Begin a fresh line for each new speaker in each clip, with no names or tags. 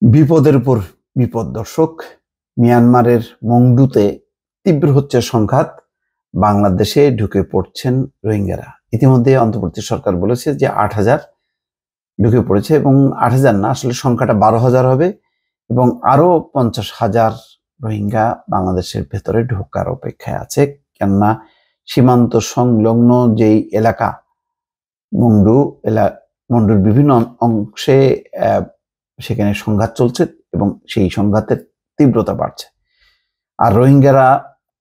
বিপদের উপর বিপদ দর্শক। মিয়ানমারের মংডুতে তীব্র হচ্ছে সংঘাত। বাংলাদেশে ঢুকে পড়ছেন রোহিঙ্গারা। ইতিমধ্যে অন্তর্বর্তী সরকার বলেছে যে 8,000 ঢুকে পড়েছে, এবং 8,000 না, আসলে সংখ্যাটা 12,000 হবে, এবং আরো 50,000 রোহিঙ্গা বাংলাদেশের ভেতরে ঢোকার অপেক্ষায় আছে। কেননা সীমান্ত সংলগ্ন যেই এলাকা মংডুর বিভিন্ন অংশে সেখানে সংঘাত চলছে এবং সেই সংঘাতের তীব্রতা বাড়ছে। আর রোহিঙ্গারা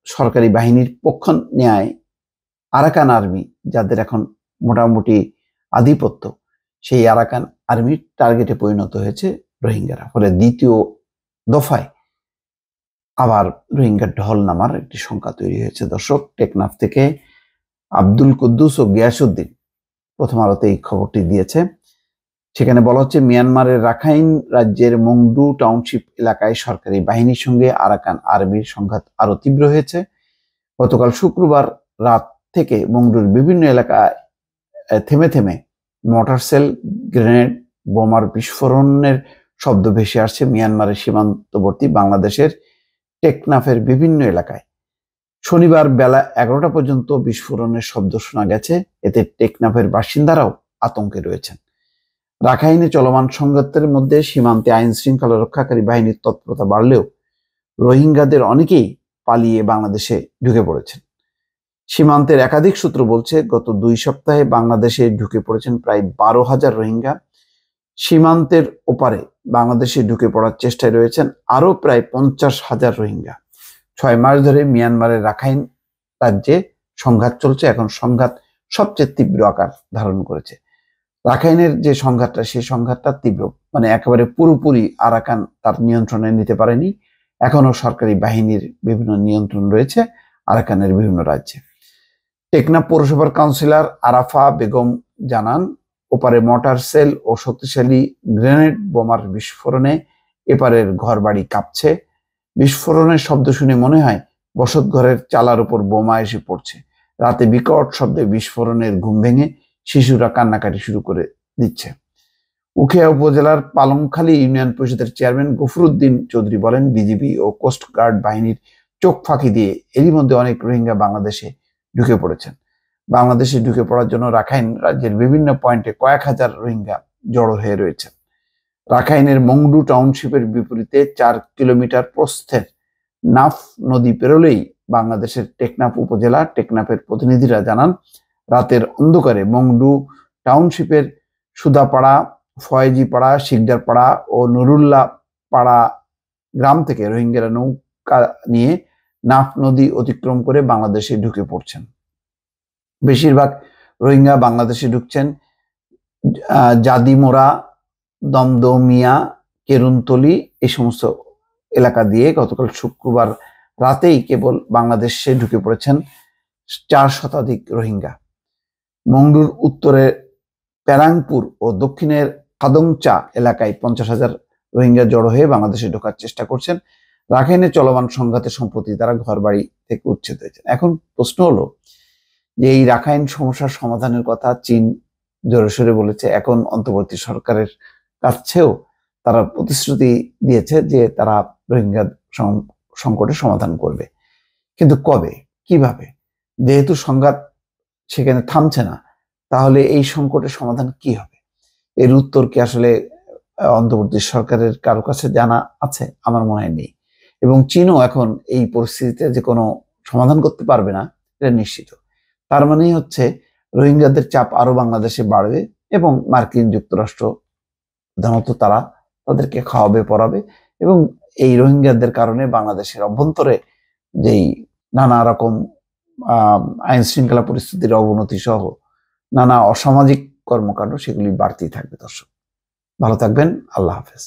সরকারি বাহিনীর পক্ষ নেয় আরাকান আর্মি, যাদের এখন মোটামুটি আধিপত্য, সেই আরাকান আর্মির টার্গেটে পরিণত হয়েছে রোহিঙ্গারা। ফলে দ্বিতীয় দফায় আবার রোহিঙ্গার ঢল নামার একটি সংখ্যা তৈরি হয়েছে দর্শক। টেকনাফ থেকে আব্দুল কুদ্দুস ও গিয়াসউদ্দিন প্রথম আলোতে এই খবরটি দিয়েছে। সেখানে বলা হচ্ছে, মিয়ানমারের রাখাইন রাজ্যের মংডু টাউনশিপ এলাকায় সরকারি বাহিনীর সঙ্গে আরাকান আর্মির সংঘাত আরো তীব্র হয়েছে। গতকাল শুক্রবার রাত থেকে মংডুর বিভিন্ন এলাকায় থেমে থেমে মর্টার সেল, গ্রেনেড, বোমার বিস্ফোরণের শব্দ ভেসে আসছে মিয়ানমারের সীমান্তবর্তী বাংলাদেশের টেকনাফের বিভিন্ন এলাকায়। শনিবার বেলা 11টা পর্যন্ত বিস্ফোরণের শব্দ শোনা গেছে। এতে টেকনাফের বাসিন্দারাও আতঙ্কে রয়েছেন। রাখাইনে চলমান সংঘাতের মধ্যে সীমান্তে আইন শৃঙ্খলা রক্ষাকারী বাহিনীর তৎপরতা বাড়লেও রোহিঙ্গাদের অনেকেই পালিয়ে বাংলাদেশে ঢুকে পড়েছেন। সীমান্তের একাধিক সূত্র বলছে, গত 2 সপ্তাহে বাংলাদেশে ঢুকে পড়েছেন প্রায় 12,000 রোহিঙ্গা। সীমান্তের ওপারে বাংলাদেশে ঢুকে পড়ার চেষ্টায় রয়েছেন আরো প্রায় 50,000 রোহিঙ্গা। 6 মাস ধরে মিয়ানমারের রাখাইন রাজ্যে সংঘাত চলছে। এখন সংঘাত সবচেয়ে তীব্র আকার ধারণ করেছে। রাখাইনের যে সংঘাতটা, সেই সংঘাতটা তীব্র, মানে একেবারে পুরোপুরি আরাকান তার নিয়ন্ত্রণে নিতে পারেনি। এখনো সরকারি বাহিনীর বিভিন্ন নিয়ন্ত্রণ রয়েছে আরাকানের বিভিন্ন রাজ্যে। টেকনাফ পৌরসভার কাউন্সিলর আরাফা বেগম জানান, ওপারে মর্টার সেল ও শক্তিশালী গ্রেনেড বোমার বিস্ফোরণে এপারের ঘরবাড়ি কাঁপছে। বিস্ফোরণের শব্দ শুনে মনে হয় বসত ঘরের চালার উপর বোমা এসে পড়ছে। রাতে বিকট শব্দে বিস্ফোরণের ঘুম ভেঙে শিশুরা কান্নাকাটি শুরু করে দিচ্ছে। উখিয়া উপজেলার পালংখালী ইউনিয়ন পরিষদের চেয়ারম্যান গফরুদ্দিন চৌধুরী বলেন, বিজিবি ও কোস্ট গার্ড বাহিনীর চোখ ফাঁকি দিয়ে এরই মধ্যে অনেক রোহিঙ্গা বাংলাদেশে ঢুকে পড়েছেন। বাংলাদেশে ঢুকে পড়ার জন্য রাখাইন রাজ্যের বিভিন্ন পয়েন্টে কয়েক হাজার রোহিঙ্গা জড়ো হয়ে রয়েছেন। রাখাইনের মংডু টাউনশিপের বিপরীতে 4 কিলোমিটার প্রস্থের নাফ নদী পেরোলেই বাংলাদেশের টেকনাফ উপজেলা। টেকনাফের প্রতিনিধিরা জানান, রাতের অন্ধকারে মংডু টাউনশিপের সুদাপাড়া, ফয়েজিপাড়া, শিকদারপাড়া ও নুরুল্লাহ পাড়া গ্রাম থেকে রোহিঙ্গারা নৌকা নিয়ে নাফ নদী অতিক্রম করে বাংলাদেশে ঢুকে পড়ছেন। বেশিরভাগ রোহিঙ্গা বাংলাদেশে ঢুকছেন জাদিমোড়া, দমদমিয়া, কেরুনতলি এই সমস্ত এলাকা দিয়ে। গতকাল শুক্রবার রাতেই কেবল বাংলাদেশে ঢুকে পড়েছেন 4 শতাধিক রোহিঙ্গা। মংডুর উত্তরে প্যারাংপুর ও দক্ষিণের কাদংচা এলাকায় 50,000 রোহিঙ্গা জড়ো হয়ে বাংলাদেশে ঢোকার চেষ্টা করছেন। রাখাইনে চলমান সংঘাতে সম্প্রতি তারা ঘরবাড়ি থেকে উচ্ছেদ হয়েছেন। এখন প্রশ্ন হলো যে, এই রাখাইন সমস্যার সমাধানের কথা চীন জোরে সোরে বলেছে। এখন অন্তর্বর্তী সরকারের কাছেও তারা প্রতিশ্রুতি দিয়েছে যে তারা রোহিঙ্গা সংকটের সমাধান করবে। কিন্তু কবে, কিভাবে? যেহেতু সংঘাত সেখানে থামছে না, তাহলে এই সংকটের সমাধান কি হবে? এর উত্তর কি আসলে অন্তর্বর্তী সরকারের কারো কাছে জানা আছে? আমার মনে হয় নেই। এবং চীনও এখন এই পরিস্থিতিতে যে কোনো সমাধান করতে পারবে না, এটা নিশ্চিত। তার মানেই হচ্ছে রোহিঙ্গাদের চাপ আরো বাংলাদেশে বাড়বে, এবং মার্কিন যুক্তরাষ্ট্র প্রধানত তারা তাদেরকে খাওয়াবে, পড়াবে, এবং এই রোহিঙ্গাদের কারণে বাংলাদেশের অভ্যন্তরে যেই নানা রকম আইন শৃঙ্খলা পরিস্থিতির অবনতি সহ নানা অসামাজিক কর্মকাণ্ড, সেগুলি বাড়তেই থাকবে। দর্শক ভালো থাকবেন। আল্লাহ হাফেজ।